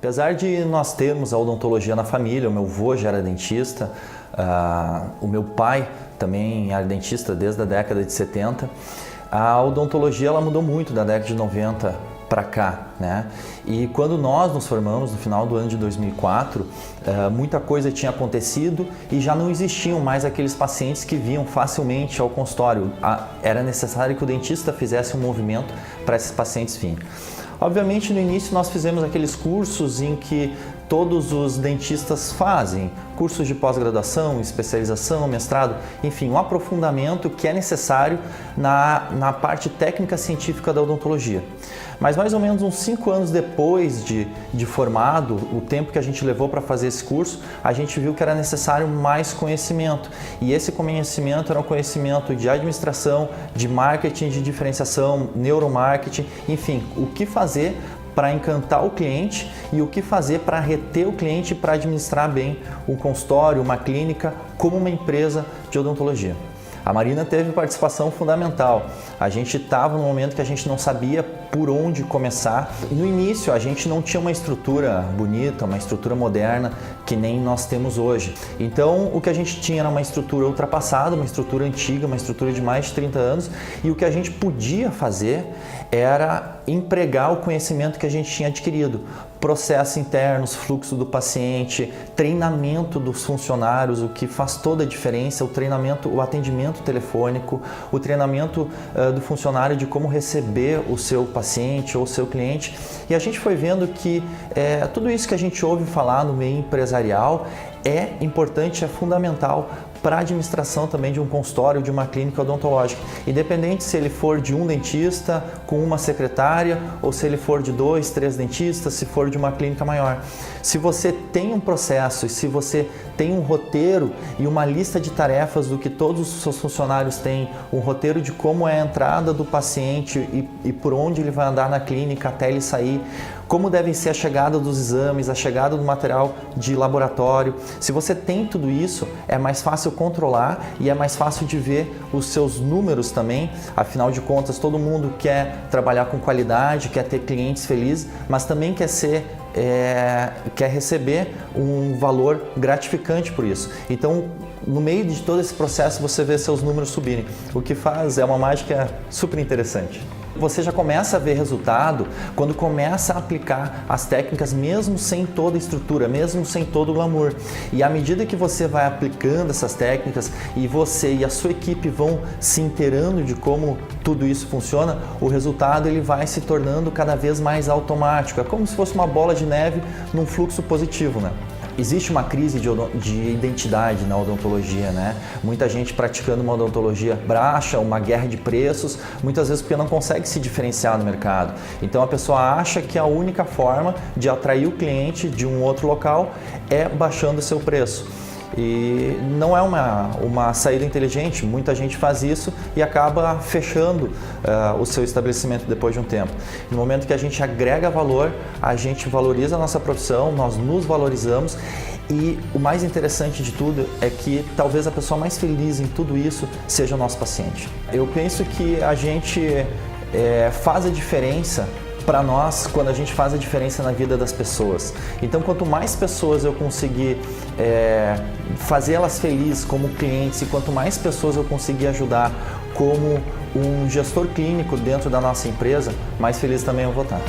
Apesar de nós termos a odontologia na família, o meu avô já era dentista, o meu pai também era dentista desde a década de 70, a odontologia ela mudou muito da década de 90 para cá, né? E quando nós nos formamos no final do ano de 2004, muita coisa tinha acontecido e já não existiam mais aqueles pacientes que vinham facilmente ao consultório. Era necessário que o dentista fizesse um movimento para esses pacientes virem. Obviamente, no início nós fizemos aqueles cursos em que todos os dentistas fazem, cursos de pós-graduação, especialização, mestrado, enfim, um aprofundamento que é necessário na parte técnica científica da odontologia. Mas mais ou menos uns 5 anos depois de formado, o tempo que a gente levou para fazer esse curso, a gente viu que era necessário mais conhecimento. E esse conhecimento era um conhecimento de administração, de marketing, de diferenciação, neuromarketing, enfim, o que fazer para encantar o cliente e o que fazer para reter o cliente para administrar bem um consultório, uma clínica, como uma empresa de odontologia. A Marina teve participação fundamental. A gente estava num momento que a gente não sabia por onde começar. E no início a gente não tinha uma estrutura bonita, uma estrutura moderna que nem nós temos hoje. Então o que a gente tinha era uma estrutura ultrapassada, uma estrutura antiga, uma estrutura de mais de 30 anos, e o que a gente podia fazer era empregar o conhecimento que a gente tinha adquirido. Processos internos, fluxo do paciente, treinamento dos funcionários, o que faz toda a diferença, o treinamento, o atendimento telefônico, o treinamento do funcionário de como receber o seu paciente ou o seu cliente. E a gente foi vendo que tudo isso que a gente ouve falar no meio empresarial é importante, é fundamental para a administração também de um consultório, de uma clínica odontológica. Independente se ele for de um dentista com uma secretária ou se ele for de 2, 3 dentistas, se for de uma clínica maior. Se você tem um processo e se você tem um roteiro e uma lista de tarefas do que todos os seus funcionários têm, um roteiro de como é a entrada do paciente e por onde ele vai andar na clínica até ele sair, como deve ser a chegada dos exames, a chegada do material de laboratório. Se você tem tudo isso, é mais fácil controlar e é mais fácil de ver os seus números também. Afinal de contas, todo mundo quer trabalhar com qualidade, quer ter clientes felizes, mas também quer receber um valor gratificante por isso. Então, no meio de todo esse processo, você vê seus números subirem. O que faz é uma mágica super interessante. Você já começa a ver resultado quando começa a aplicar as técnicas mesmo sem toda a estrutura, mesmo sem todo o glamour. E à medida que você vai aplicando essas técnicas e você e a sua equipe vão se inteirando de como tudo isso funciona, o resultado ele vai se tornando cada vez mais automático. É como se fosse uma bola de neve num fluxo positivo, né? Existe uma crise de identidade na odontologia, né? Muita gente praticando uma odontologia baixa, uma guerra de preços, muitas vezes porque não consegue se diferenciar no mercado. Então a pessoa acha que a única forma de atrair o cliente de um outro local é baixando o seu preço. E não é uma saída inteligente, muita gente faz isso e acaba fechando o seu estabelecimento depois de um tempo. No momento que a gente agrega valor, a gente valoriza a nossa profissão, nós nos valorizamos e o mais interessante de tudo é que talvez a pessoa mais feliz em tudo isso seja o nosso paciente. Eu penso que a gente faz a diferença para nós quando a gente faz a diferença na vida das pessoas. Então, quanto mais pessoas eu conseguir fazer elas felizes como clientes e quanto mais pessoas eu conseguir ajudar como um gestor clínico dentro da nossa empresa, mais feliz também eu vou estar.